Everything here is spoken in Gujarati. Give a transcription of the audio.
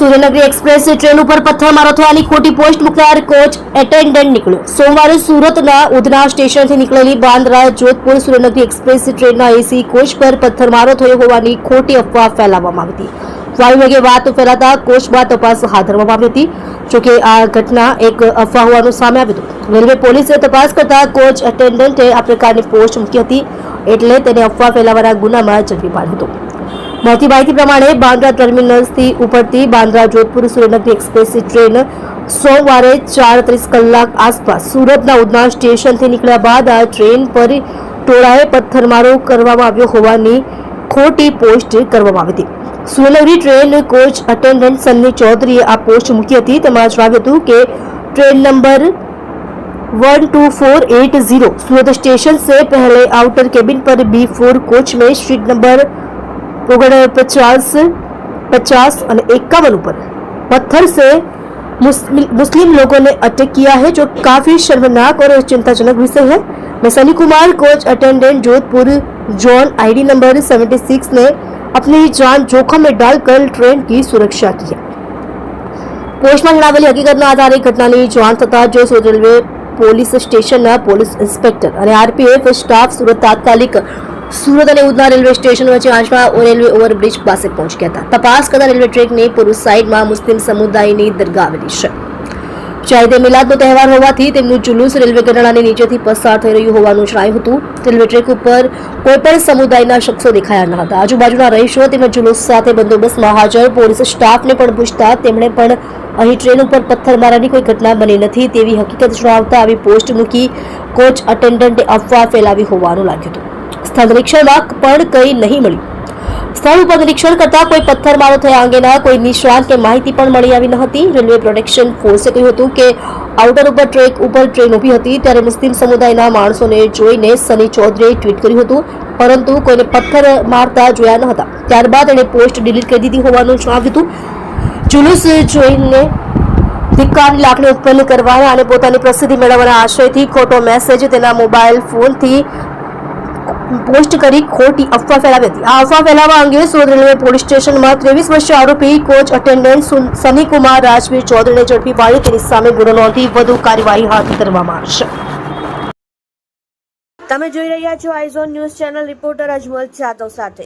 સુરેન્દ્રનગર એક્સપ્રેસ ટ્રેન ઉપર પથ્થરમારો થવાની ખોટી પોસ્ટ મૂકનાર કોચ એટેન્ડન્ટ નીકળ્યો। સોમવારે સુરતના ઉધના સ્ટેશનથી નીકળેલી બાંદ્રા જોધપુર સુરેન્દ્રનગર એક્સપ્રેસ ટ્રેનના એસી કોચ પર પથ્થરમારો થયો હોવાની ખોટી અફવા ફેલાવવામાં આવી હતી। વાયુવેગે વાત ફેલાતા કોચમાં તપાસ હાથ ધરવામાં આવી હતી। જોકે આ ઘટના એક અફવા હોવાનું સામે આવ્યું હતું। રેલવે પોલીસે તપાસ કરતા કોચ એટેન્ડન્ટે આ પ્રકારની પોસ્ટ મૂકી હતી, એટલે તેને અફવા ફેલાવવાના ગુનામાં ઝડપી પાડ્યો હતો। મળતી માહિતી પ્રમાણે બાંદ્રા ટર્મિનસથી ઉપડતી બાંદ્રા જોધપુર સુરેન્દ્રનગર એક્સપ્રેસ ટ્રેન સોમવારે 4:30 કલાક આસપાસ સુરતના ઉધના સ્ટેશનથી નીકળ્યા બાદ આ ટ્રેન પર ટોળાએ પથ્થરમારો કરવામાં આવ્યો હોવાની ખોટી પોસ્ટ કરવામાં આવી હતી। Surendranagar train coach attendant Sunny ચૌધરીએ આ પોસ્ટ મૂકી હતી। તેમાં જણાવ્યું હતું કે ટ્રેन नंबर 12480 सूरत स्टेशन से पहले आउटर केबिन पर B4 कोच में सीट नंबर 50 और 51 पर पत्थर से मुस्लिम लोगों ने अटैक किया है, जो काफी शर्मनाक और चिंताजनक विषय है। मैं Sunny Kumar coach attendant Jodhpur zone ID number 76 ने अपनी जान जोखिम में डालकर ट्रेन की सुरक्षा की है। પોસ્ટમાં જણાવેલી હકીકતના આધારે ઘટનાની જાણ થતાં જો સુરત રેલવે પોલીસ સ્ટેશનના પોલીસ ઇન્સ્પેક્ટર અને આરપીએફ સ્ટાફ સુરત તાત્કાલિક સુરત અને ઉધના રેલવે સ્ટેશન વચ્ચે આંચવા રેલવે ઓવરબ્રિજ પાસે પહોંચી ગયા હતા। તપાસ કરતા રેલવે ટ્રેકની પૂર્વ સાઈડમાં મુસ્લિમ સમુદાયની દરગાહ આવેલી છે। શાહિદે મિલાદનો તહેવાર હોવાથી તેમનું જુલુસ રેલવે ગરણાની નીચેથી પસાર થઈ રહ્યું હોવાનું જણાયું હતું। રેલવે ટ્રેક ઉપર કોઈપણ સમુદાયના શખ્સો દેખાયા ન હતા। આજુબાજુના રહીશો તેમજ જુલુસ સાથે બંદોબસ્તમાં હાજર પોલીસ સ્ટાફને પણ પૂછતા તેમણે પણ અહીં ટ્રેન ઉપર પથ્થરમારાની કોઈ ઘટના બની નથી તેવી હકીકત જણાવતા આવી પોસ્ટ મૂકી કોચ અટેન્ડન્ટે અફવા ફેલાવી હોવાનું લાગ્યું હતું। સ્થળ નિરીક્ષણમાં પણ કંઈ નહીં મળ્યું। સ્થળ ઉપર નિરીક્ષણ કરતા કોઈ પથ્થરમારો થયા અંગેના કોઈ નિશાન કે માહિતી પણ મળી આવી ન હતી। રેલવે પ્રોટેક્શન ફોર્સે કહ્યું હતું કે આઉટર ઉપર ટ્રેક ઉપર ટ્રેન ઊભી હતી ત્યારે મુસ્લિમ સમુદાયના માણસોને જોઈને સની ચૌધરીએ ટ્વીટ કર્યું હતું, પરંતુ કોઈને પથ્થર મારતા જોયા ન હતા। ત્યારબાદ તેણે પોસ્ટ ડિલીટ કરી દીધી હોવાનું જણાવ્યું હતું। જુલુસ જોઈને ધિક્કારની લાગણી ઉત્પન્ન કરવાના અને પોતાની પ્રસિદ્ધિ મેળવવાના આશયથી ખોટો મેસેજ તેના મોબાઈલ ફોનથી પોસ્ટ કરી ખોટી અફવા ફેલાવી હતી। આ અફવા ફેલાવવા અંગે સુરત રેલવે પોલીસ સ્ટેશનમાં 23 વર્ષીય આરોપી કોચ અટેન્ડન્ટ સની કુમાર રાજવીર ચૌધરીને ઝડપી પાડી તેની સામે ગુનો નોંધી વધુ કાર્યવાહી હાથ ધરવામાં આવશે। તમે જોઈ રહ્યા છો iZone news channel, reporter Ajmal Jadav સાથે।